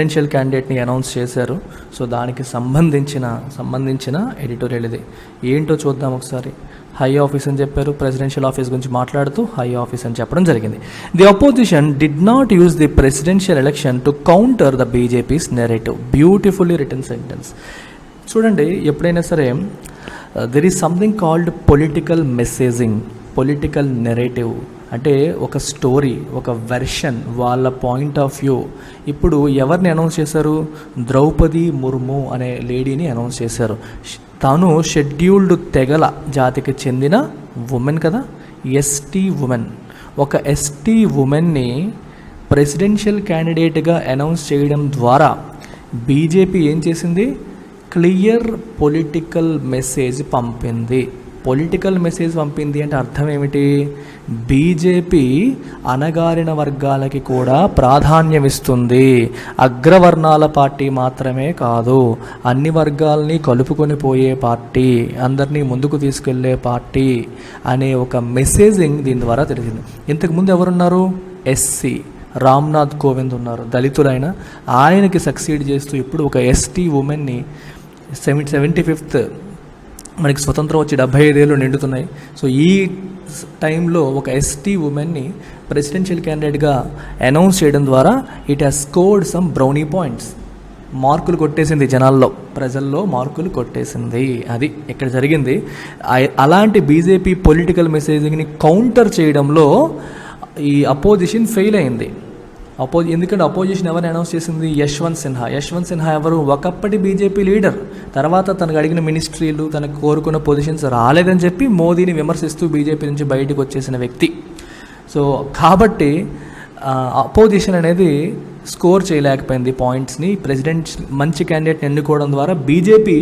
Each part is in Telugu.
ప్రెసిడెన్షియల్ క్యాండిడేట్ని అనౌన్స్ చేశారు. సో దానికి సంబంధించిన ఎడిటోరియల్ ఇది. ఏంటో చూద్దాం ఒకసారి. హై ఆఫీస్ అని చెప్పారు. ప్రెసిడెన్షియల్ ఆఫీస్ గురించి మాట్లాడుతూ హై ఆఫీస్ అని చెప్పడం జరిగింది. The opposition did not use the presidential election to counter the BJP's narrative. Beautifully written sentence. చూడండి, ఎప్పుడైనా సరే there is something called political messaging, political narrative. అంటే ఒక స్టోరీ, ఒక వెర్షన్, వాళ్ళ పాయింట్ ఆఫ్ వ్యూ. ఇప్పుడు ఎవరిని అనౌన్స్ చేశారు? ద్రౌపది ముర్ము అనే లేడీని అనౌన్స్ చేశారు. తాను షెడ్యూల్డ్ తెగల జాతికి చెందిన ఉమెన్ కదా, ఎస్టీ ఉమెన్. ఒక ఎస్టీ ఉమెన్ని ప్రెసిడెన్షియల్ క్యాండిడేట్గా అనౌన్స్ చేయడం ద్వారా బీజేపీ ఏం చేసింది? క్లియర్ పొలిటికల్ మెసేజ్ పంపింది. పొలిటికల్ మెసేజ్ పంపింది అంటే అర్థం ఏమిటి? బీజేపీ అణగారిన వర్గాలకి కూడా ప్రాధాన్యం ఇస్తుంది. అగ్రవర్ణాల పార్టీ మాత్రమే కాదు, అన్ని వర్గాల్ని కలుపుకొని పోయే పార్టీ, అందరినీ ముందుకు తీసుకెళ్లే పార్టీ అనే ఒక మెసేజింగ్ దీని ద్వారా తెలిసింది. ఇంతకుముందు ఎవరున్నారు? ఎస్సీ రామ్నాథ్ కోవింద్ ఉన్నారు, దళితులైన. ఆయనకి సక్సీడ్ చేస్తూ ఇప్పుడు ఒక ఎస్టీ ఉమెన్ని 75th మనకి స్వతంత్రం వచ్చి 75 ఏళ్ళు నిండుతున్నాయి. సో ఈ టైంలో ఒక ఎస్టీ ఉమెన్ని ప్రెసిడెన్షియల్ క్యాండిడేట్గా అనౌన్స్ చేయడం ద్వారా it has scored some brownie points. మార్కులు కొట్టేసింది, జనాల్లో, ప్రజల్లో మార్కులు కొట్టేసింది. అది ఇక్కడ జరిగింది. అలాంటి బీజేపీ పొలిటికల్ మెసేజింగ్ని కౌంటర్ చేయడంలో ఈ అపోజిషన్ ఫెయిల్ అయింది. ఎందుకంటే అపోజిషన్ ఎవరిని అనౌన్స్ చేసింది? యశ్వంత్ సిన్హా ఎవరు? ఒకప్పటి బీజేపీ లీడర్. తర్వాత తనకు అడిగిన మినిస్ట్రీలు, తనకు కోరుకున్న పొజిషన్స్ రాలేదని చెప్పి మోదీని విమర్శిస్తూ బీజేపీ నుంచి బయటకు వచ్చేసిన వ్యక్తి. సో కాబట్టి అపోజిషన్ అనేది స్కోర్ చేయలేకపోయింది పాయింట్స్ని. ప్రెసిడెంట్ మంచి క్యాండిడేట్ని ఎన్నుకోవడం ద్వారా బీజేపీ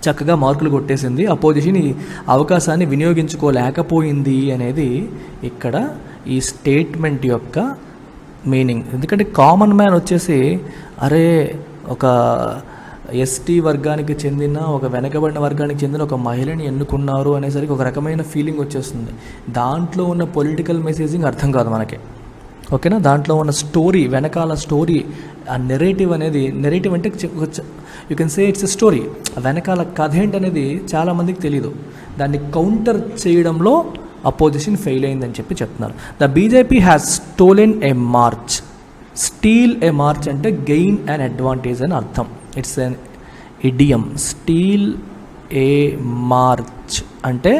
చక్కగా మార్కులు కొట్టేసింది. అపోజిషన్ ఈ అవకాశాన్ని వినియోగించుకోలేకపోయింది అనేది ఇక్కడ ఈ స్టేట్మెంట్ యొక్క మీనింగ్. ఎందుకంటే కామన్ మ్యాన్ వచ్చేసి, అరే ఒక ఎస్టీ వర్గానికి చెందిన, ఒక వెనకబడిన వర్గానికి చెందిన ఒక మహిళని ఎన్నుకున్నారు అనేసరికి ఒక రకమైన ఫీలింగ్ వచ్చేస్తుంది. దాంట్లో ఉన్న పొలిటికల్ మెసేజింగ్ అర్థం కాదు మనకి, ఓకేనా? దాంట్లో ఉన్న స్టోరీ, వెనకాల స్టోరీ, ఆ నెరేటివ్ అనేది, నెరేటివ్ అంటే you can say it's a story. వెనకాల కథ ఏంటనేది చాలామందికి తెలియదు. దాన్ని కౌంటర్ చేయడంలో అపోజిషన్ ఫెయిల్ అయిందని చెప్పి చెప్తున్నారు. The BJP has stolen a march. Steal a march అంటే గెయిన్ అండ్ అడ్వాంటేజ్ అని అర్థం. It's an idiom. Steal a march అంటే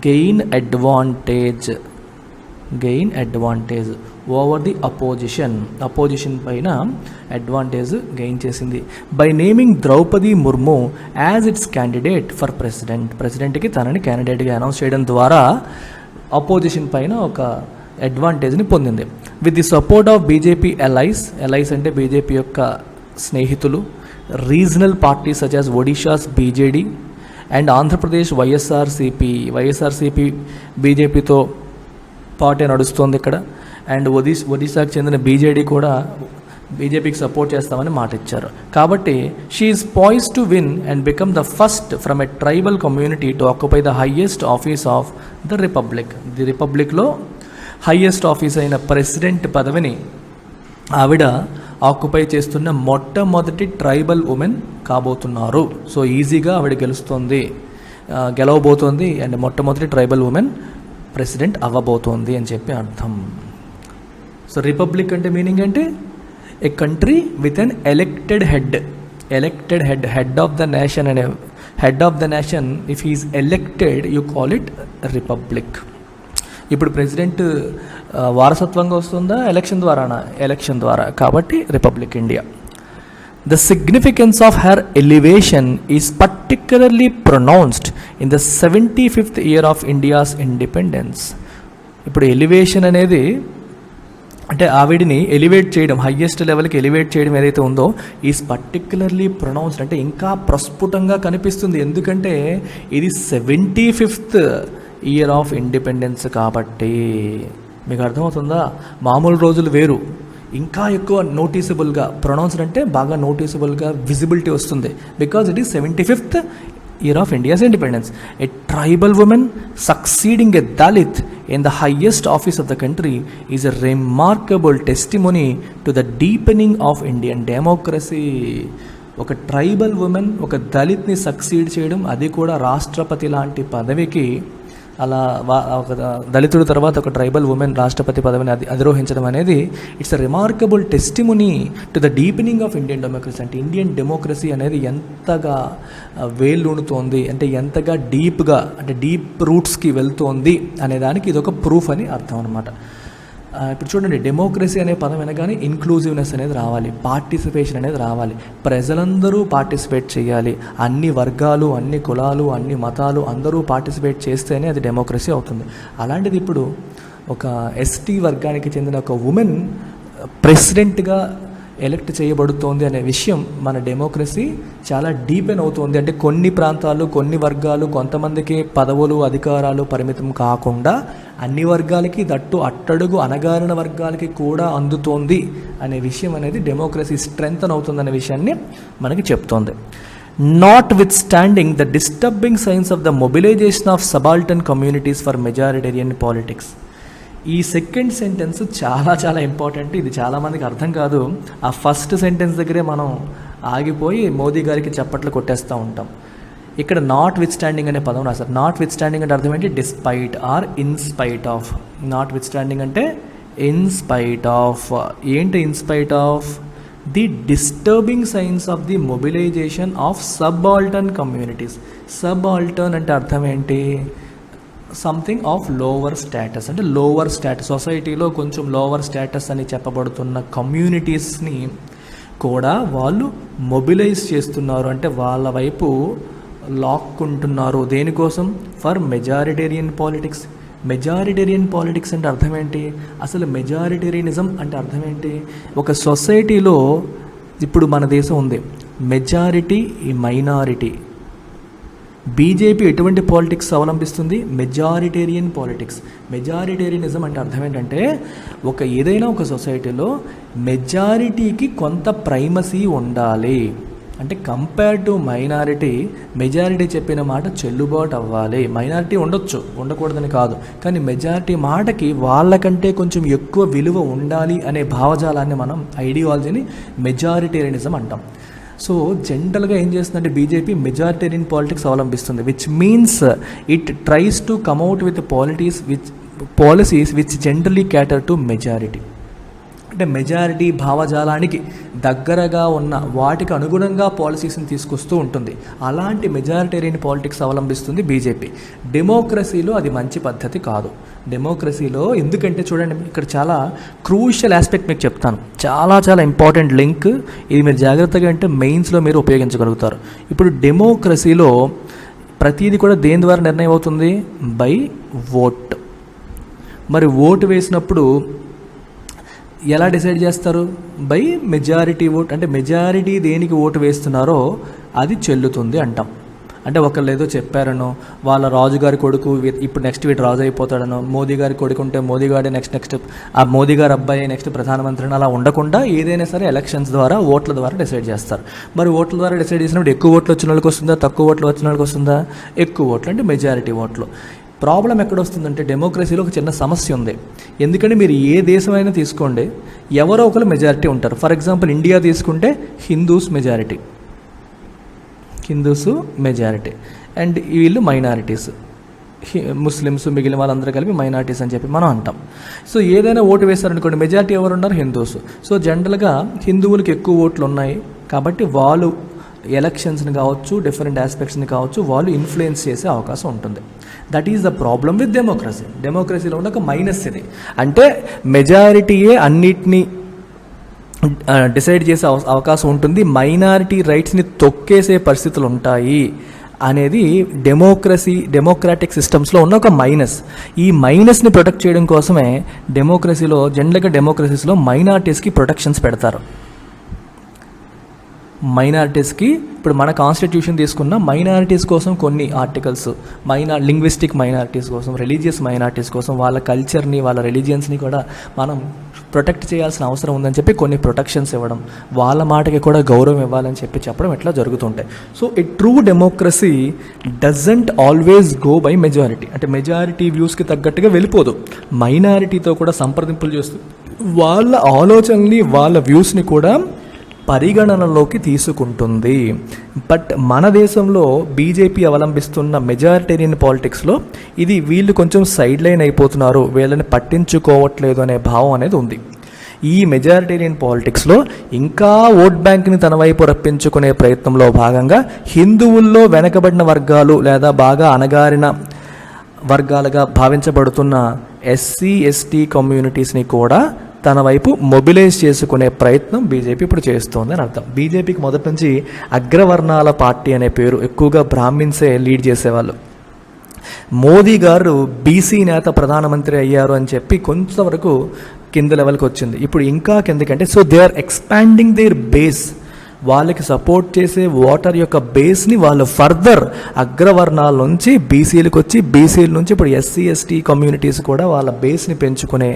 gain advantage over the opposition పైన అడ్వాంటేజ్ గెయిన్ చేసింది. By naming Droupadi Murmu as its candidate for ప్రెసిడెంట్కి తనని క్యాండిడేట్గా అనౌన్స్ చేయడం ద్వారా అపోజిషన్ పైన ఒక అడ్వాంటేజ్ని పొందింది. With the support of BJP allies అంటే బీజేపీ యొక్క స్నేహితులు, regional parties such as Odisha's BJD and Andhra Pradesh YSRCP బీజేపీతో పార్టీ నడుస్తుంది ఇక్కడ. అండ్ ఒడిశాకు చెందిన బీజేడీ కూడా బీజేపీకి సపోర్ట్ చేస్తామని మాట ఇచ్చారు. కాబట్టి she is poised to win and become the first from a tribal community to occupy the highest office of the republic. The రిపబ్లిక్లో హైయెస్ట్ ఆఫీస్ అయిన ప్రెసిడెంట్ పదవిని ఆవిడ ఆక్యుపై చేస్తున్న మొట్టమొదటి ట్రైబల్ ఉమెన్ కాబోతున్నారు. సో ఈజీగా ఆవిడ గెలవబోతోంది అండ్ మొట్టమొదటి ట్రైబల్ ఉమెన్ ప్రెసిడెంట్ అవ్వబోతోంది అని చెప్పి అర్థం. సో రిపబ్లిక్ అంటే మీనింగ్ అంటే a country with an elected head of the nation. అనే head of the nation if he is elected you call it republic. ఇప్పుడు ప్రెసిడెంట్ వారసత్వంగా వస్తుందా, ఎలక్షన్ ద్వారా, కాబట్టి republic India. The significance of her elevation is particularly pronounced in the 75th year of India's independence. ఇప్పుడు ఎలివేషన్ అనేది అంటే ఆవిడిని ఎలివేట్ చేయడం, హయ్యెస్ట్ లెవెల్కి ఎలివేట్ చేయడం ఏదైతే ఉందో ఈజ్ పర్టిక్యులర్లీ ప్రొనౌన్స్డ్ అంటే ఇంకా ప్రస్ఫుటంగా కనిపిస్తుంది. ఎందుకంటే ఇది 75th ఇయర్ ఆఫ్ ఇండిపెండెన్స్ కాబట్టి. మీకు అర్థమవుతుందా? మామూలు రోజులు వేరు, ఇంకా ఎక్కువ నోటీసబుల్గా, ప్రొనౌన్స్డ్ అంటే బాగా నోటీసబుల్గా విజిబిలిటీ వస్తుంది. Because it is 75th year of India's independence. A tribal woman succeeding a Dalit in the highest office of the country is a remarkable testimony to the deepening of Indian democracy. ఒక ట్రైబల్ ఉమెన్ ఒక దళిత్ని సక్సీడ్ చేయడం, అది కూడా రాష్ట్రపతి లాంటి పదవికి, అలా ఒక దళితుడి తర్వాత ఒక ట్రైబల్ ఉమెన్ రాష్ట్రపతి పదవిని అధిరోహించడం అనేది it's a remarkable testimony to the deepening of Indian democracy. అంటే ఇండియన్ డెమోక్రసీ అనేది ఎంతగా వేళ్ళూనుతోంది, అంటే ఎంతగా డీప్గా, అంటే డీప్ రూట్స్కి వెళ్తోంది అనే దానికి ఇది ఒక ప్రూఫ్ అని అర్థం అనమాట. ఇప్పుడు చూడండి, డెమోక్రసీ అనే పదం వినగానే ఇన్క్లూజివ్నెస్ అనేది రావాలి, పార్టిసిపేషన్ అనేది రావాలి, ప్రజలందరూ పార్టిసిపేట్ చేయాలి, అన్ని వర్గాలు, అన్ని కులాలు, అన్ని మతాలు అందరూ పార్టిసిపేట్ చేస్తేనే అది డెమోక్రసీ అవుతుంది. అలాంటిది ఇప్పుడు ఒక ఎస్టీ వర్గానికి చెందిన ఒక ఉమెన్ ప్రెసిడెంట్గా ఎలక్ట్ చేయబడుతోంది అనే విషయం మన డెమోక్రసీ చాలా డీపెన్ అవుతుంది. అంటే కొన్ని ప్రాంతాలు, కొన్ని వర్గాలు, కొంతమందికి పదవులు, అధికారాలు పరిమితం కాకుండా అన్ని వర్గాలకి, దట్టు అట్టడుగు అణగారిన వర్గాలకి కూడా అందుతోంది అనే విషయం అనేది డెమోక్రసీ స్ట్రెంగ్తన్ అవుతుందనే విషయాన్ని మనకి చెప్తోంది. Notwithstanding the disturbing signs of the mobilisation of subaltern communities for majoritarian politics. ఈ సెకండ్ సెంటెన్స్ చాలా చాలా ఇంపార్టెంట్. ఇది చాలామందికి అర్థం కాదు. ఆ ఫస్ట్ సెంటెన్స్ దగ్గరే మనం ఆగిపోయి మోదీ గారికి చప్పట్లు కొట్టేస్తూ ఉంటాం. ఇక్కడ నాట్ విత్ స్టాండింగ్ అనే పదం రాశారు. నాట్ విత్ స్టాండింగ్ అంటే అర్థం ఏంటి? Despite or in spite of. Notwithstanding అంటే ఇన్స్పైట్ ఆఫ్. ఏంటి in spite of? The disturbing signs of the mobilisation of subaltern communities. Subaltern అంటే అర్థం ఏంటి? సంథింగ్ ఆఫ్ లోవర్ స్టేటస్, అంటే లోవర్ స్టేటస్, సొసైటీలో కొంచెం లోవర్ స్టేటస్ అని చెప్పబడుతున్న కమ్యూనిటీస్ని కూడా వాళ్ళు మొబిలైజ్ చేస్తున్నారు, అంటే వాళ్ళ వైపు లాక్కుంటున్నారు. దేనికోసం? For majoritarian politics. Majoritarian politics అంటే అర్థం ఏంటి? అసలు మెజారిటేరియనిజం అంటే అర్థం ఏంటి? ఒక సొసైటీలో ఇప్పుడు మన దేశం ఉంది, మెజారిటీ, మైనారిటీ. బీజేపీ ఎటువంటి పాలిటిక్స్ అవలంబిస్తుంది? Majoritarian politics. మెజారిటేరియనిజం అంటే అర్థం ఏంటంటే ఏదైనా ఒక సొసైటీలో మెజారిటీకి కొంత ప్రైమసీ ఉండాలి, అంటే కంపేర్ టు మైనారిటీ మెజారిటీ చెప్పిన మాట చెల్లుబాటు అవ్వాలి. మైనారిటీ ఉండొచ్చు, ఉండకూడదని కాదు, కానీ మెజారిటీ మాటకి వాళ్ళకంటే కొంచెం ఎక్కువ విలువ ఉండాలి అనే భావజాలాన్ని మనం, ఐడియాలజీని మెజారిటేరియనిజం అంటాం. సో జనరల్గా ఏం చేస్తుందంటే బీజేపీ మెజారిటేరియన్ పాలిటిక్స్ అవలంబిస్తుంది, which means it tries to come at with policies which generally cater to majority. అంటే మెజారిటీ భావజాలానికి దగ్గరగా ఉన్న వాటికి అనుగుణంగా పాలసీస్ని తీసుకొస్తూ ఉంటుంది. అలాంటి మెజారిటేరియన్ పాలిటిక్స్ అవలంబిస్తుంది బీజేపీ. డెమోక్రసీలో అది మంచి పద్ధతి కాదు. డెమోక్రసీలో ఎందుకంటే చూడండి, ఇక్కడ చాలా క్రూషియల్ ఆస్పెక్ట్ మీకు చెప్తాను, చాలా చాలా ఇంపార్టెంట్ లింక్. ఇది మీరు జాగ్రత్తగా అంటే మెయిన్స్లో మీరు ఉపయోగించగలుగుతారు. ఇప్పుడు డెమోక్రసీలో ప్రతిదీ కూడా దేని ద్వారా నిర్ణయం అవుతుంది? By vote. మరి ఓటు వేసినప్పుడు ఎలా డిసైడ్ చేస్తారు? By majority vote. అంటే మెజారిటీ దేనికి ఓటు వేస్తున్నారో అది చెల్లుతుంది అంటాం. అంటే ఒకళ్ళు ఏదో చెప్పారనో, వాళ్ళ రాజుగారి కొడుకు ఇప్పుడు నెక్స్ట్ వీటి రాజు అయిపోతాడనో, మోదీ గారి కొడుకు ఉంటే మోదీ గారి నెక్స్ట్ ఆ మోదీ గారి అబ్బాయి నెక్స్ట్ ప్రధానమంత్రిని అలా ఉండకుండా ఏదైనా సరే ఎలక్షన్స్ ద్వారా, ఓట్ల ద్వారా డిసైడ్ చేస్తారు. మరి ఓట్ల ద్వారా డిసైడ్ చేసినప్పుడు ఎక్కువ ఓట్లు వచ్చిన వాళ్ళకి వస్తుందా, తక్కువ ఓట్లు వచ్చిన వాళ్ళకి వస్తుందా? ఎక్కువ ఓట్లు, అంటే మెజారిటీ ఓట్లు. ప్రాబ్లం ఎక్కడ వస్తుందంటే డెమోక్రసీలో ఒక చిన్న సమస్య ఉంది. ఎందుకంటే మీరు ఏ దేశమైనా తీసుకోండి, ఎవరో ఒకరు మెజారిటీ ఉంటారు. ఫర్ ఎగ్జాంపుల్ ఇండియా తీసుకుంటే హిందూస్ మెజారిటీ అండ్ వీళ్ళు మైనారిటీస్, ముస్లిమ్స్, మిగిలిన వాళ్ళందరూ కలిపి మైనారిటీస్ అని చెప్పి మనం అంటాం. సో ఏదైనా ఓటు వేస్తారనుకోండి, మెజారిటీ ఎవరు ఉన్నారు? హిందూస్. సో జనరల్గా హిందువులకి ఎక్కువ ఓట్లు ఉన్నాయి కాబట్టి వాళ్ళు ఎలక్షన్స్ని కావచ్చు, డిఫరెంట్ ఆస్పెక్ట్స్ని కావచ్చు, వాళ్ళు ఇన్ఫ్లుయెన్స్ చేసే అవకాశం ఉంటుంది. That is the problem with democracy. డెమోక్రసీలో ఉన్న ఒక మైనస్ ఇది. అంటే మెజారిటీయే అన్నిటినీ డిసైడ్ చేసే అవకాశం ఉంటుంది, మైనారిటీ రైట్స్ని తొక్కేసే పరిస్థితులు ఉంటాయి అనేది డెమోక్రాటిక్ సిస్టమ్స్లో ఉన్న ఒక మైనస్. ఈ మైనస్ని ప్రొటెక్ట్ చేయడం కోసమే జనరల్గా డెమోక్రసీస్లో మైనారిటీస్కి ప్రొటెక్షన్స్ పెడతారు. మైనారిటీస్కి ఇప్పుడు మన కాన్స్టిట్యూషన్ తీసుకున్న మైనారిటీస్ కోసం కొన్ని ఆర్టికల్స్, లింగ్విస్టిక్ మైనారిటీస్ కోసం, రిలీజియస్ మైనారిటీస్ కోసం వాళ్ళ కల్చర్ని, వాళ్ళ రిలీజియన్స్ని కూడా మనం ప్రొటెక్ట్ చేయాల్సిన అవసరం ఉందని చెప్పి కొన్ని ప్రొటెక్షన్స్ ఇవ్వడం, వాళ్ళ మాటకి కూడా గౌరవం ఇవ్వాలని చెప్పడం ఇట్లా జరుగుతుంటాయి. So A true democracy doesn't always go by majority, అంటే మెజారిటీ వ్యూస్కి తగ్గట్టుగా వెళ్ళిపోదు. మైనారిటీతో కూడా సంప్రదింపులు చేస్తూ వాళ్ళ ఆలోచనని, వాళ్ళ వ్యూస్ని కూడా పరిగణనలోకి తీసుకుంటుంది. బట్ మన దేశంలో బీజేపీ అవలంబిస్తున్న మెజారిటేరియన్ పాలిటిక్స్లో ఇది వీళ్ళు కొంచెం సైడ్ లైన్ అయిపోతున్నారు, వీళ్ళని పట్టించుకోవట్లేదు అనే భావం అనేది ఉంది. ఈ మెజారిటేరియన్ పాలిటిక్స్లో ఇంకా ఓట్ బ్యాంక్ని తన వైపు రప్పించుకునే ప్రయత్నంలో భాగంగా హిందువుల్లో వెనకబడిన వర్గాలు లేదా బాగా అణగారిన వర్గాలుగా భావించబడుతున్న ఎస్సీ ఎస్టీ కమ్యూనిటీస్ని కూడా తన వైపు మొబిలైజ్ చేసుకునే ప్రయత్నం బీజేపీ ఇప్పుడు చేస్తోంది అని అర్థం. బీజేపీకి మొదటి నుంచి అగ్రవర్ణాల పార్టీ అనే పేరు, ఎక్కువగా బ్రాహ్మిన్సే లీడ్ చేసేవాళ్ళు. మోదీ గారు బీసీ నేత ప్రధానమంత్రి అయ్యారు అని చెప్పి కొంతవరకు కింద లెవెల్కి వచ్చింది. ఇప్పుడు ఇంకా కిందకంటే so they are expanding their base. వాళ్ళకి సపోర్ట్ చేసే ఓటర్ యొక్క బేస్ని వాళ్ళు ఫర్దర్ అగ్రవర్ణాల నుంచి బీసీలకు వచ్చి, బీసీల నుంచి ఇప్పుడు ఎస్సీ ఎస్టీ కమ్యూనిటీస్ కూడా వాళ్ళ బేస్ని పెంచుకునే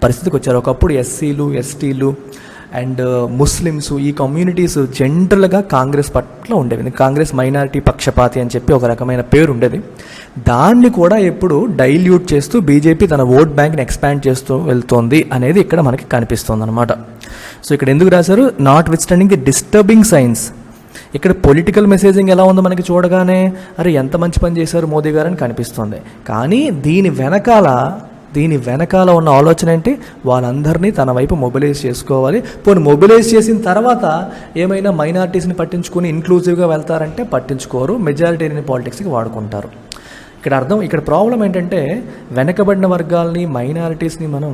పరిస్థితికి వచ్చారు. ఒకప్పుడు ఎస్సీలు, ఎస్టీలు అండ్ ముస్లిమ్స్, ఈ కమ్యూనిటీస్ జనరల్గా కాంగ్రెస్ పట్ల ఉండేవి. కాంగ్రెస్ మైనారిటీ పక్షపాతి అని చెప్పి ఒక రకమైన పేరు ఉండేది. దాన్ని కూడా ఎప్పుడు డైల్యూట్ చేస్తూ బీజేపీ తన ఓట్ బ్యాంక్ని ఎక్స్పాండ్ చేస్తూ వెళ్తోంది అనేది ఇక్కడ మనకి కనిపిస్తుంది అనమాట. సో ఇక్కడ ఎందుకు రాశారు, not with standing the disturbing science. ఇక్కడ పొలిటికల్ మెసేజింగ్ ఎలా ఉందో మనకి చూడగానే అరే ఎంత మంచి పని చేశారు మోదీ గారు అని కనిపిస్తుంది. కానీ దీని వెనకాల ఉన్న ఆలోచన ఏంటి, వాళ్ళందరినీ తన వైపు మొబిలైజ్ చేసుకోవాలి. పోనీ మొబిలైజ్ చేసిన తర్వాత ఏమైనా మైనారిటీస్ని పట్టించుకుని ఇన్క్లూజివ్గా వెళ్తారంటే పట్టించుకోరు, మెజారిటేరియన్ పాలిటిక్స్కి వాడుకుంటారు. ఇక్కడ ప్రాబ్లం ఏంటంటే వెనకబడిన వర్గాల్ని, మైనారిటీస్ని మనం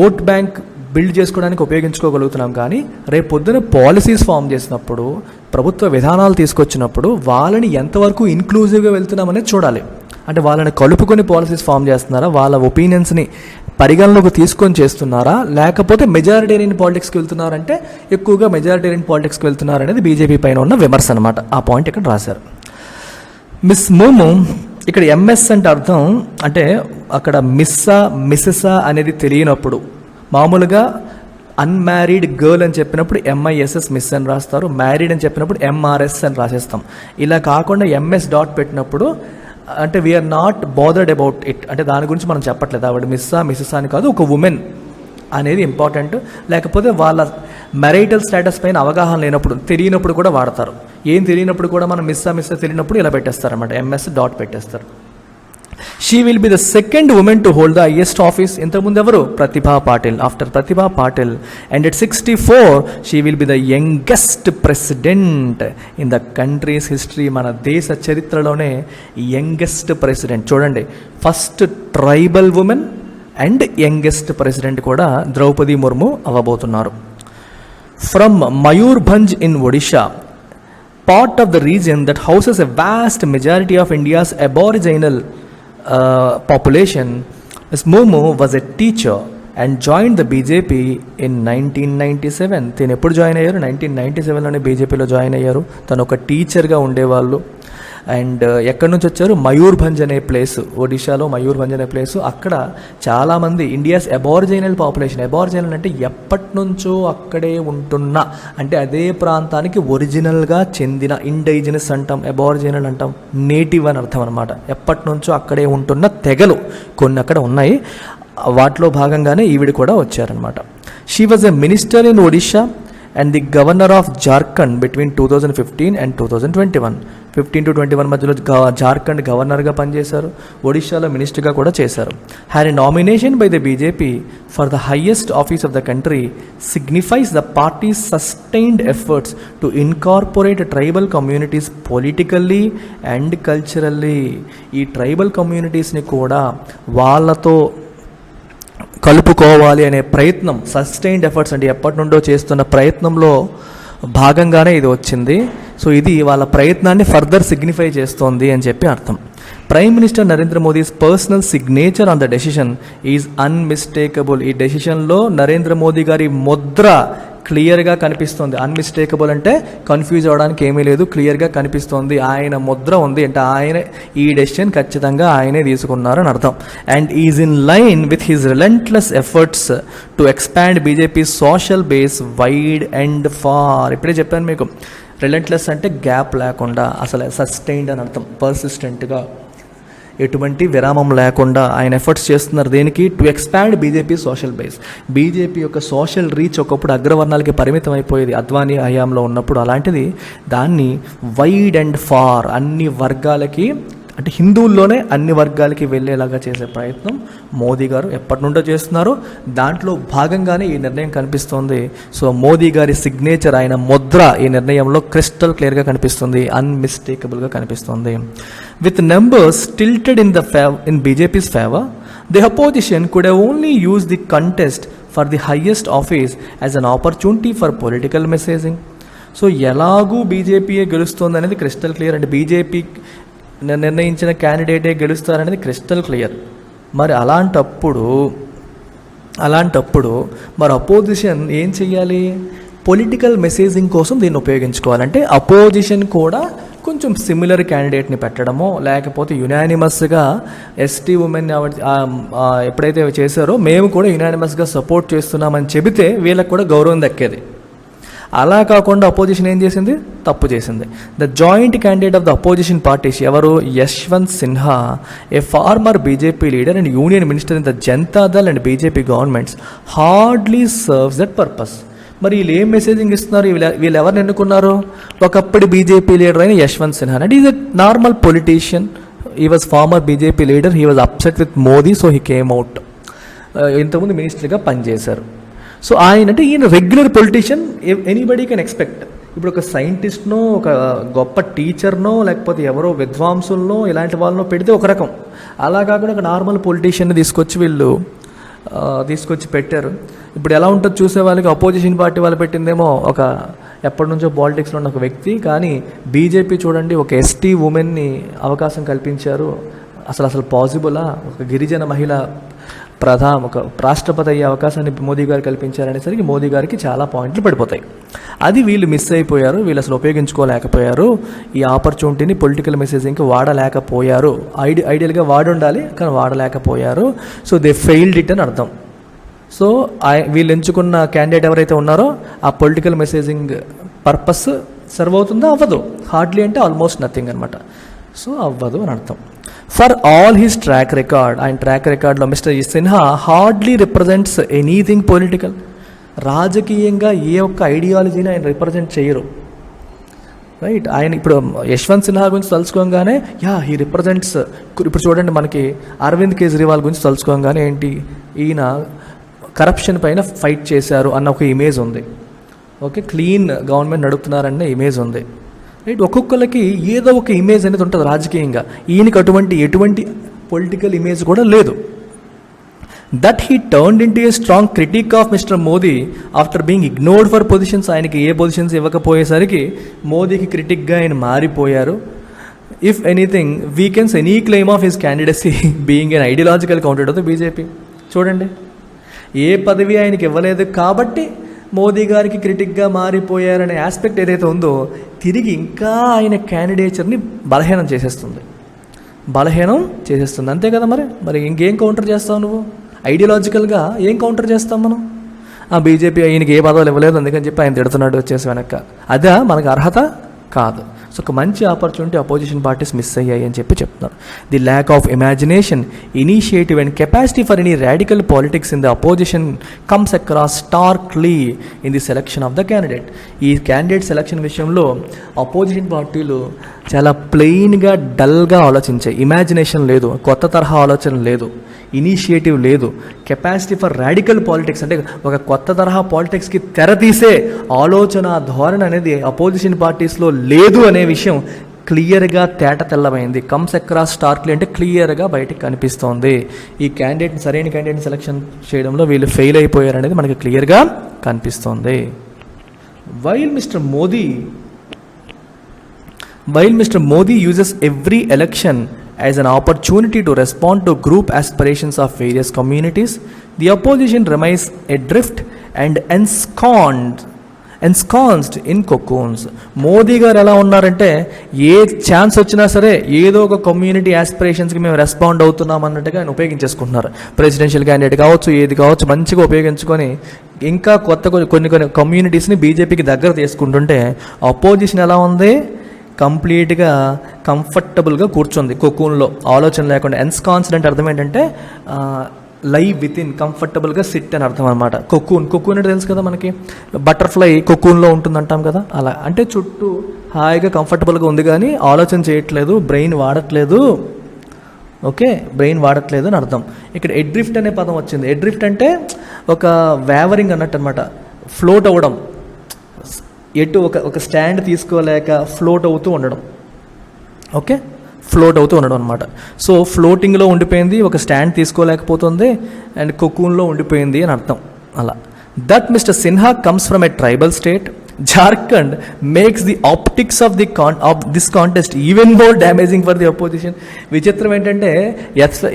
ఓట్ బ్యాంక్ బిల్డ్ చేసుకోవడానికి ఉపయోగించుకోగలుగుతున్నాం. కానీ రేపు పొద్దున పాలసీస్ ఫామ్ చేసినప్పుడు, ప్రభుత్వ విధానాలు తీసుకొచ్చినప్పుడు వాళ్ళని ఎంతవరకు ఇన్క్లూజివ్గా వెళ్తున్నామనేది చూడాలి. అంటే వాళ్ళని కలుపుకొని పాలసీస్ ఫామ్ చేస్తున్నారా, వాళ్ళ ఒపీనియన్స్ని పరిగణలోకి తీసుకొని చేస్తున్నారా, లేకపోతే మెజారిటేరియన్ పాలిటిక్స్కి వెళ్తున్నారంటే ఎక్కువగా మెజారిటేరియన్ పాలిటిక్స్కి వెళ్తున్నారనేది బీజేపీ పైన ఉన్న విమర్శ అనమాట. ఆ పాయింట్ ఇక్కడ రాశారు. మిస్ మోము, ఇక్కడ ఎంఎస్ అంటే అర్థం అంటే అక్కడ మిస్సెసా అనేది తెలియనప్పుడు, మామూలుగా అన్మ్యారీడ్ గర్ల్ అని చెప్పినప్పుడు ఎంఐఎస్ఎస్ మిస్ అని రాస్తారు, మ్యారీడ్ అని చెప్పినప్పుడు ఎంఆర్ఎస్ అని రాసేస్తాం. ఇలా కాకుండా ఎంఎస్ డాట్ పెట్టినప్పుడు అంటే we are not bothered about it, అంటే దాని గురించి మనం చెప్పట్లేదు. ఆవిడ మిస్సెస్ అని కాదు, ఒక ఉమెన్ అనేది ఇంపార్టెంట్. లేకపోతే వాళ్ళ మ్యారిటల్ స్టేటస్ పైన అవగాహన లేనప్పుడు, తెలియనప్పుడు కూడా వాడతారు. ఏం తెలియనప్పుడు కూడా మనం మిస్ తెలియనప్పుడు ఇలా పెట్టేస్తారన్నమాట, ఎంఎస్ డాట్ పెట్టేస్తారు. She will be the second women to hold the highest office. ఇంతకుముందు ఎవరు, Pratibha Patil. After Pratibha Patil and at 64 she will be the youngest president in the country's history. మన దేశ చరిత్రలోనే యంగెస్ట్ ప్రెసిడెంట్. చూడండి, first tribal women and youngest president కూడా ద్రౌపది ముర్ము అవ్వబోతున్నారు. From Mayurbhanj in Odisha, part of the region that houses a vast majority of India's aboriginal population, Ms. Murmu was a teacher and joined the BJP in 1997. తను ఎప్పుడు జాయిన్ అయ్యారు, 1997లోనే బీజేపీలో జాయిన్ అయ్యారు. తను ఒక టీచర్గా ఉండేవాళ్ళు. అండ్ ఎక్కడి నుంచి వచ్చారు, మయూర్భంజ్ అనే ప్లేస్, ఒడిశాలో మయూర్భంజ్ అనే ప్లేస్. అక్కడ చాలామంది ఇండియాస్ అబారిజినల్ పాపులేషన్. అబారిజినల్ అంటే ఎప్పటి నుంచో అక్కడే ఉంటున్న, అంటే అదే ప్రాంతానికి ఒరిజినల్గా చెందిన, ఇండైజినస్ అంటాం, అబారిజినల్ అంటాం, నేటివ్ అని అర్థం అనమాట. ఎప్పటి నుంచో అక్కడే ఉంటున్న తెగలు కొన్ని అక్కడ ఉన్నాయి. వాటిలో భాగంగానే ఈవిడ కూడా వచ్చారనమాట. She was a minister in Odisha and the governor of Jharkhand between 2015 and 2021. 15 to 21 మధ్యలో జార్ఖండ్ గవర్నర్గా పనిచేశారు, ఒడిషాలో మినిస్టర్గా కూడా చేశారు. Had a nomination by the BJP for the highest office of the country signifies the parties sustained efforts to incorporate tribal communities politically and culturally. ఈ ట్రైబల్ కమ్యూనిటీస్ని కూడా వాళ్ళతో కలుపుకోవాలి అనే ప్రయత్నం, సస్టైన్డ్ ఎఫర్ట్స్ అంటే ఎప్పటి నుండో చేస్తున్న ప్రయత్నంలో భాగంగానే ఇది వచ్చింది. సో ఇది వాళ్ళ ప్రయత్నాన్ని ఫర్దర్ సిగ్నిఫై చేస్తోంది అని చెప్పి అర్థం. Prime minister Narendra Modi's personal signature on the decision is unmistakable. ఈ డెసిషన్లో నరేంద్ర మోదీ గారి ముద్ర క్లియర్గా కనిపిస్తుంది. అన్మిస్టేకబుల్ అంటే కన్ఫ్యూజ్ అవ్వడానికి ఏమీ లేదు, క్లియర్గా కనిపిస్తుంది. ఆయన ముద్ర ఉంది అంటే ఆయన ఈ డెసిషన్ ఖచ్చితంగా ఆయనే తీసుకున్నారు అని అర్థం. And is in line with his relentless efforts to expand BJP social base wide and far. ఇప్పుడే చెప్పాను మీకు, రిలెంట్లెస్ అంటే గ్యాప్ లేకుండా, అసలు సస్టైన్డ్ అని అర్థం, పర్సిస్టెంట్గా, ఎటువంటి విరామం లేకుండా ఆయన ఎఫర్ట్స్ చేస్తున్నారు. దేనికి? To expand BJP social base. BJP యొక్క సోషల్ రీచ్ ఒకప్పుడు అగ్రవర్ణాలకి పరిమితం అయిపోయేది అద్వానీ హయాంలో ఉన్నప్పుడు. అలాంటిది దాన్ని వైడ్ అండ్ ఫార్, అన్ని వర్గాలకి, అంటే హిందువుల్లోనే అన్ని వర్గాలకి వెళ్ళేలాగా చేసే ప్రయత్నం మోదీ గారు ఎప్పటి నుండో చేస్తున్నారు. దాంట్లో భాగంగానే ఈ నిర్ణయం కనిపిస్తుంది. సో మోదీ గారి సిగ్నేచర్, ఆయన ముద్ర ఈ నిర్ణయంలో క్రిస్టల్ క్లియర్గా కనిపిస్తుంది, అన్మిస్టేకబుల్గా కనిపిస్తుంది. With numbers tilted in BJP's favor, the opposition could have only used the contest for the highest office as an opportunity for political messaging. So ఎలాగూ బీజేపీయే గెలుస్తుంది అనేది క్రిస్టల్ క్లియర్. అంటే బీజేపీ నిర్ణయించిన క్యాండిడేటే గెలుస్తారనేది క్రిస్టల్ క్లియర్. మరి అలాంటప్పుడు మరి అపోజిషన్ ఏం చెయ్యాలి? పొలిటికల్ మెసేజింగ్ కోసం దీన్ని ఉపయోగించుకోవాలంటే అపోజిషన్ కూడా కొంచెం సిమిలర్ క్యాండిడేట్ని పెట్టడమో, లేకపోతే యునానిమస్గా ఎస్టీ ఉమెన్ ఎప్పుడైతే చేశారో మేము కూడా యునానిమస్గా సపోర్ట్ చేస్తున్నామని చెబితే వీళ్ళకి కూడా గౌరవం దక్కేది. అలా కాకుండా అపోజిషన్ ఏం చేసింది? తప్పు చేసింది. The joint candidate of the opposition parties ఎవరు? Yashwant Sinha, a former BJP leader and union minister in the Janata Dal and BJP governments, hardly serves that purpose. మరి వీళ్ళు ఏం మెసేజింగ్ ఇస్తున్నారు? వీళ్ళు ఎవరిని ఎన్నుకున్నారు? ఒకప్పుడు బీజేపీ లీడర్ అయిన Yashwant Sinha. And is a normal politician. He was former BJP leader. He was upset with Modi, so he came out. ఇంతకుముందు మినిస్టర్గా పనిచేశారు. సో ఆయన అంటే ఈయన regular politician, anybody can expect. ఇప్పుడు ఒక సైంటిస్ట్నో, ఒక గొప్ప టీచర్నో, లేకపోతే ఎవరో విద్వాంసులనో ఇలాంటి వాళ్ళనో పెడితే ఒక రకం. అలా కాకుండా ఒక నార్మల్ పొలిటీషియన్ని తీసుకొచ్చి పెట్టారు. ఇప్పుడు ఎలా ఉంటుంది చూసే వాళ్ళకి, అపోజిషన్ పార్టీ వాళ్ళు పెట్టిందేమో ఒక ఎప్పటి నుంచో పాలిటిక్స్లో ఉన్న ఒక వ్యక్తి, కానీ బీజేపీ చూడండి ఒక ఎస్టీ ఉమెన్ని అవకాశం కల్పించారు. అసలు పాసిబులా? ఒక గిరిజన మహిళ ఒక రాష్ట్రపతి అయ్యే అవకాశాన్ని మోదీ గారు కల్పించారనేసరికి మోదీ గారికి చాలా పాయింట్లు పడిపోతాయి. అది వీళ్ళు మిస్ అయిపోయారు, వీళ్ళు అసలు ఉపయోగించుకోలేకపోయారు. ఈ ఆపర్చునిటీని పొలిటికల్ మెసేజింగ్కి వాడలేకపోయారు. ఐడియల్గా వాడి ఉండాలి, కానీ వాడలేకపోయారు. సో దే ఫెయిల్డ్ ఇట్ అని అర్థం. సో వీళ్ళు ఎంచుకున్న క్యాండిడేట్ ఎవరైతే ఉన్నారో ఆ పొలిటికల్ మెసేజింగ్ పర్పస్ సర్వ్ అవుతుందో అవ్వదు. హార్డ్లీ అంటే ఆల్మోస్ట్ నథింగ్ అనమాట. సో అవ్వదు అని అర్థం. For all his track record, ఆయన ట్రాక్ రికార్డ్లో mister Sinha hardly represents anything political. రాజకీయంగా ఏ ఒక్క ఐడియాలజీని ఆయన రిప్రజెంట్ చేయరు. రైట్. ఆయన ఇప్పుడు యశ్వంత్ సిన్హా గురించి తలుచుకోగానే హీ రిప్రజెంట్స్. ఇప్పుడు చూడండి, మనకి అరవింద్ కేజ్రీవాల్ గురించి తలుచుకోగానే ఏంటి, ఈయన కరప్షన్ పైన ఫైట్ చేశారు అన్న ఒక ఇమేజ్ ఉంది. ఓకే, క్లీన్ గవర్నమెంట్ నడుపుతున్నారన్న ఇమేజ్ ఉంది. రైట్. ఒక్కొక్కరికి ఏదో ఒక ఇమేజ్ అనేది ఉంటుంది రాజకీయంగా. ఈయనకి ఎటువంటి పొలిటికల్ ఇమేజ్ కూడా లేదు. That he turned into a strong critic of mister Modi after being ignored for positions. ఆయనకి ఏ పొజిషన్స్ ఇవ్వకపోయేసరికి మోదీకి క్రిటిక్గా ఆయన మారిపోయారు. If anything weakens any claim of his candidacy being an ideological counted of the BJP. చూడండి, ఏ పదవి ఆయనకి ఇవ్వలేదు కాబట్టి మోదీ గారికి క్రిటిక్గా మారిపోయారనే ఆస్పెక్ట్ ఏదైతే ఉందో తిరిగి ఇంకా ఆయన క్యాండిడేచర్ని బలహీనం చేసేస్తుంది. అంతే కదా. మరి ఇంకేం కౌంటర్ చేస్తావు నువ్వు? ఐడియాలజికల్గా ఏం కౌంటర్ చేస్తాం మనం? బీజేపీ ఆయనకి ఏ పదవులు ఇవ్వలేదు అందుకని చెప్పి ఆయన తిడుతున్నాడు వచ్చేసి వెనక. అదా మనకు అర్హత కాదు. సో ఒక మంచి ఆపర్చునిటీ అపోజిషన్ పార్టీస్ మిస్ అయ్యాయి అని చెప్తున్నారు. The lack of imagination, initiative and capacity for any radical politics in the opposition comes across starkly in the selection of the candidate. ఈ క్యాండిడేట్ సెలక్షన్ విషయంలో అపోజిషన్ పార్టీలు చాలా ప్లెయిన్గా, డల్గా ఆలోచించాయి. ఇమాజినేషన్ లేదు, కొత్త తరహా ఆలోచన లేదు, ఇనిషియేటివ్ లేదు, కెపాసిటీ ఫర్ రాడికల్ పాలిటిక్స్ అంటే ఒక కొత్త తరహా పాలిటిక్స్కి తెరతీసే ఆలోచన ధోరణి అనేది అపోజిషన్ పార్టీస్లో లేదు అనే విషయం క్లియర్గా తెల్లమైంది. కమ్స్ అక్రాస్ స్టార్క్లీ అంటే క్లియర్గా బయటికి కనిపిస్తోంది. ఈ క్యాండిడేట్ని, సరైన క్యాండిడేట్ని సెలక్షన్ చేయడంలో వీళ్ళు ఫెయిల్ అయిపోయారు అనేది మనకి క్లియర్గా కనిపిస్తోంది. While mister Modi uses every election as an opportunity to respond to group aspirations of various communities, the opposition remains adrift and ensconced ensconced in cocoons. Modi గారు ఎలా ఉన్నారంటే ఏ ఛాన్స్ వచ్చినా సరే ఏదో ఒక కమ్యూనిటీ యాస్పిరేషన్స్కి మేము రెస్పాండ్ అవుతున్నాం అన్నట్టుగా ఆయన ఉపయోగించేసుకుంటున్నారు. ప్రెసిడెన్షియల్ క్యాండిడేట్ కావచ్చు, ఏది కావచ్చు, మంచిగా ఉపయోగించుకొని ఇంకా కొన్ని కమ్యూనిటీస్ని బీజేపీకి దగ్గర తీసుకుంటుంటే అపోజిషన్ ఎలా ఉంది, కంప్లీట్గా కంఫర్టబుల్గా కూర్చుంది కొకూన్లో, ఆలోచన లేకుండా. ఎన్స్కాన్స్డ్ అంటే అర్థం ఏంటంటే లైవ్ విత్ ఇన్, కంఫర్టబుల్గా సిట్ అని అర్థం అనమాట. కొకూన్ అంటే తెలుసు కదా మనకి, బటర్ఫ్లై కొకూన్లో ఉంటుంది అంటాం కదా, అలా అంటే చుట్టూ హాయిగా కంఫర్టబుల్గా ఉంది కానీ ఆలోచన చేయట్లేదు, బ్రెయిన్ వాడట్లేదు. ఓకే, బ్రెయిన్ వాడట్లేదు అని అర్థం. ఇక్కడ ఎడ్రిఫ్ట్ అనే పదం వచ్చింది. ఎడ్రిఫ్ట్ అంటే ఒక వేవరింగ్ అన్నట్టు అనమాట, ఫ్లోట్ అవ్వడం, ఎటు ఒక స్టాండ్ తీసుకోలేక ఫ్లోట్ అవుతూ ఉండడం. ఓకే, ఫ్లోట్ అవుతూ ఉండడం అనమాట. సో ఫ్లోటింగ్లో ఉండిపోయింది, ఒక స్టాండ్ తీసుకోలేకపోతుంది, అండ్ కొకూన్లో ఉండిపోయింది అని అర్థం. అలా that mister Sinha comes from a tribal state. Jharkhand makes the optics of this contest even more damaging for the opposition. విచిత్రం ఏంటంటే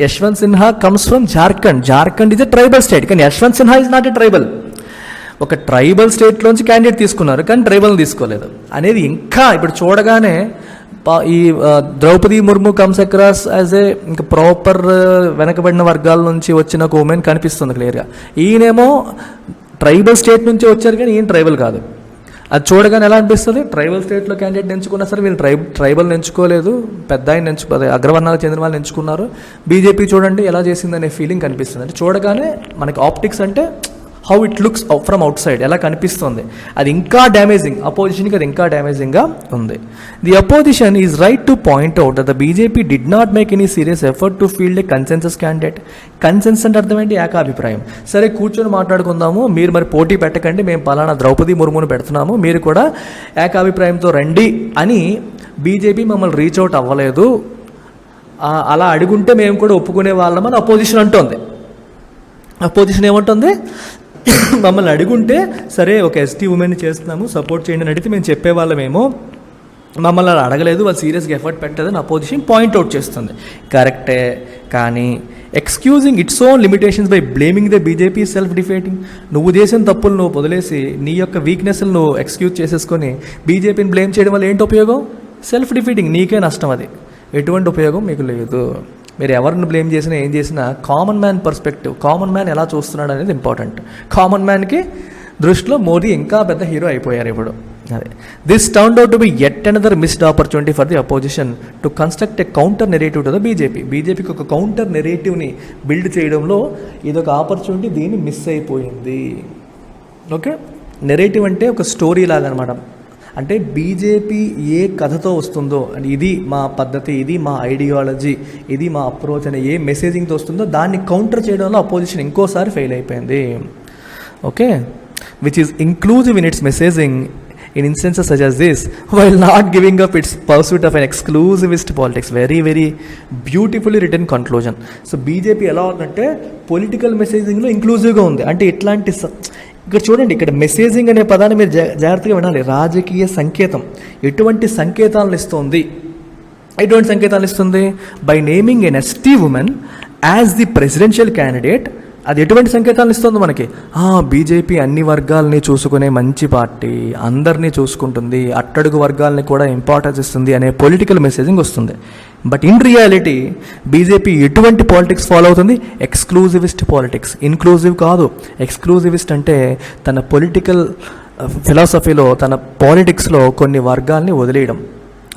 Yashwant Sinha comes from Jharkhand. Jharkhand is a tribal state, కానీ Yashwant Sinha is not a tribal. ఒక ట్రైబల్ స్టేట్లోంచి క్యాండిడేట్ తీసుకున్నారు కానీ ట్రైబల్ తీసుకోలేదు అనేది ఇంకా ఇప్పుడు చూడగానే ఈ Draupadi Murmu comes across as a ఇంకా ప్రాపర్ వెనకబడిన వర్గాల నుంచి వచ్చిన ఒక ఉమెన్ కనిపిస్తుంది క్లియర్గా. ఈయనేమో ట్రైబల్ స్టేట్ నుంచి వచ్చారు కానీ ఈయన ట్రైబల్ కాదు. అది చూడగానే ఎలా అనిపిస్తుంది, ట్రైబల్ స్టేట్లో క్యాండిడేట్ ఎంచుకున్నా సరే వీళ్ళు ట్రైబల్ ఎంచుకోలేదు, పెద్ద ఆయన అగ్రవర్ణాలకు చెందిన వాళ్ళని ఎంచుకున్నారు. బీజేపీ చూడండి ఎలా చేసిందనే ఫీలింగ్ కనిపిస్తుంది. అంటే చూడగానే మనకి ఆప్టిక్స్ అంటే how it looks from out side ఎలా కనిపిస్తుంది, అది ఇంకా డ్యామేజింగ్, అపోజిషన్కి అది ఇంకా డ్యామేజింగ్గా ఉంది. The opposition is right to point out that the BJP did not make any serious effort to field A consensus candidate. Consensus అంటే అర్థం ఏంటి, ఏకాభిప్రాయం. సరే కూర్చొని మాట్లాడుకుందాము, మీరు మరి పోటీ పెట్టకండి, మేము పలానా ద్రౌపది ముర్మును పెడుతున్నాము, మీరు కూడా ఏకాభిప్రాయంతో రండి అని బీజేపీ మమ్మల్ని రీచ్ అవుట్ అవ్వలేదు, అలా అడుగుంటే మేము కూడా ఒప్పుకునే వాళ్ళమని అపోజిషన్ అంటోంది. అపోజిషన్ ఏమంటుంది, మమ్మల్ని అడుగుంటే సరే ఒక ఎస్టీ ఉమెన్ చేస్తున్నాము సపోర్ట్ చేయండి అని అడిగితే మేము చెప్పేవాళ్ళమేమో, మమ్మల్ని అలా అడగలేదు, వాళ్ళు సీరియస్గా ఎఫర్ట్ పెట్టదని అపోజిషన్ పాయింట్అవుట్ చేస్తుంది. కరెక్టే, కానీ excusing its own limitations by blaming the BJP self defeating. నువ్వు చేసిన తప్పులు నువ్వు వదిలేసి నీ యొక్క వీక్నెస్లు నువ్వు ఎక్స్క్యూజ్ చేసేసుకొని బీజేపీని బ్లేమ్ చేయడం వల్ల ఏంటి ఉపయోగం, సెల్ఫ్ డిఫీటింగ్, నీకే నష్టం, అది ఎటువంటి ఉపయోగం మీకు లేదు. మీరు ఎవరిని బ్లేమ్ చేసినా ఏం చేసినా common man perspective, common man ఎలా చూస్తున్నాడు అనేది ఇంపార్టెంట్. కామన్ మ్యాన్కి దృష్టిలో మోదీ ఇంకా పెద్ద హీరో అయిపోయారు ఇప్పుడు. అదే this turned out to be yet another missed opportunity for the opposition to construct a counter narrative to the BJP. బీజేపీకి ఒక కౌంటర్ నెరేటివ్ని బిల్డ్ చేయడంలో ఇదొక ఆపర్చునిటీ, దీన్ని మిస్ అయిపోయింది. ఓకే, నెరేటివ్ అంటే ఒక స్టోరీ లాగా అనమాట. అంటే బీజేపీ ఏ కథతో వస్తుందో, ఇది మా పద్ధతి, ఇది మా ఐడియాలజీ, ఇది మా అప్రోచ్ అనే ఏ మెసేజింగ్తో వస్తుందో దాన్ని కౌంటర్ చేయడంలో అపోజిషన్ ఇంకోసారి ఫెయిల్ అయిపోయింది. Okay, which is inclusive in it's messaging in instances such as this, while not giving up its pursuit of an exclusivist politics. Very very beautifully written conclusion. So BJP ఎలా ఉందంటే పొలిటికల్ మెసేజింగ్లో ఇంక్లూజివ్గా ఉంది. అంటే ఇట్లాంటి ఇక్కడ చూడండి, ఇక్కడ మెసేజింగ్ అనే పదాన్ని మీరు జాగ్రత్తగా వినాలి. రాజకీయ సంకేతం ఎటువంటి సంకేతాలను ఇస్తుంది, ఎటువంటి సంకేతాలు ఇస్తుంది, by naming an ST woman as the presidential candidate. అది ఎటువంటి సంకేతాలను ఇస్తుంది మనకి, బీజేపీ అన్ని వర్గాలని చూసుకునే మంచి పార్టీ, అందరినీ చూసుకుంటుంది, అట్టడుగు వర్గాలని కూడా ఇంపార్టెన్స్ ఇస్తుంది అనే పొలిటికల్ మెసేజింగ్ వస్తుంది. బట్ ఇన్ రియాలిటీ బీజేపీ ఎటువంటి పాలిటిక్స్ ఫాలో అవుతుంది, ఎక్స్క్లూజివిస్ట్ పాలిటిక్స్. ఇన్క్లూజివ్ కాదు, ఎక్స్క్లూజివిస్ట్ అంటే తన పొలిటికల్ ఫిలాసఫీలో, తన పాలిటిక్స్లో కొన్ని వర్గాల్ని వదిలేయడం,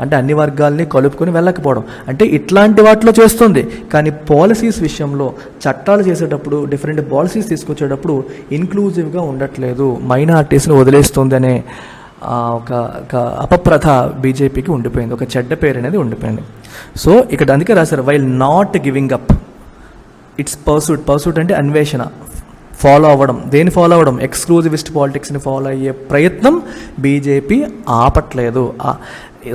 అంటే అన్ని వర్గాల్ని కలుపుకొని వెళ్ళకపోవడం, అంటే ఇట్లాంటి వాటిలో చేస్తుంది. కానీ పాలసీస్ విషయంలో, చట్టాలు చేసేటప్పుడు, డిఫరెంట్ పాలసీస్ తీసుకొచ్చేటప్పుడు ఇన్క్లూజివ్గా ఉండట్లేదు, మైనారిటీస్ని వదిలేస్తుంది అనే ఒక అపప్రథ బీజేపీకి ఉండిపోయింది, ఒక చెడ్డ పేరు అనేది ఉండిపోయింది. సో ఇక్కడ అందుకే రాశారు, while not giving up it's pursuit అంటే అన్వేషణ, ఫాలో అవ్వడం. దేని ఫాలో అవ్వడం, ఎక్స్క్లూజివిస్ట్ పాలిటిక్స్ని ఫాలో అయ్యే ప్రయత్నం బీజేపీ ఆపట్లేదు.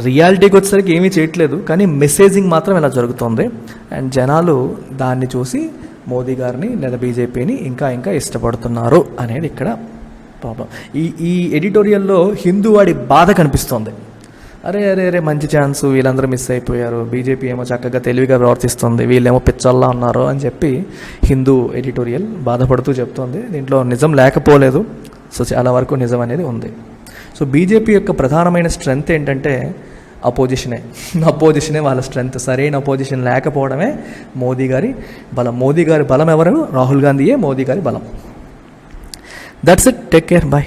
రియాలిటీకి వచ్చేసరికి ఏమీ చేయట్లేదు, కానీ మెసేజింగ్ మాత్రం ఇలా జరుగుతుంది. అండ్ జనాలు దాన్ని చూసి మోదీ గారిని లేదా బీజేపీని ఇంకా ఇంకా ఇష్టపడుతున్నారు అనేది ఇక్కడ ప్రాబ్లం. ఈ ఎడిటోరియల్లో హిందూవాడి బాధ కనిపిస్తుంది. అరే అరే అరే మంచి ఛాన్స్, వీళ్ళందరూ మిస్ అయిపోయారు, బీజేపీ ఏమో చక్కగా తెలివిగా ప్రవర్తిస్తుంది, వీళ్ళేమో పిచ్చల్లా ఉన్నారు అని చెప్పి హిందూ ఎడిటోరియల్ బాధపడుతూ చెప్తోంది. దీంట్లో నిజం లేకపోలేదు, సో చాలా వరకు నిజం అనేది ఉంది. సో బీజేపీ యొక్క ప్రధానమైన స్ట్రెంగ్త్ ఏంటంటే అపోజిషనే వాళ్ళ స్ట్రెంగ్త్. సరైన అపోజిషన్ లేకపోవడమే మోదీ గారి బలం. మోదీ గారి బలం ఎవరు? రాహుల్ గాంధీయే మోదీ గారి బలం. That's it. Take care. Bye.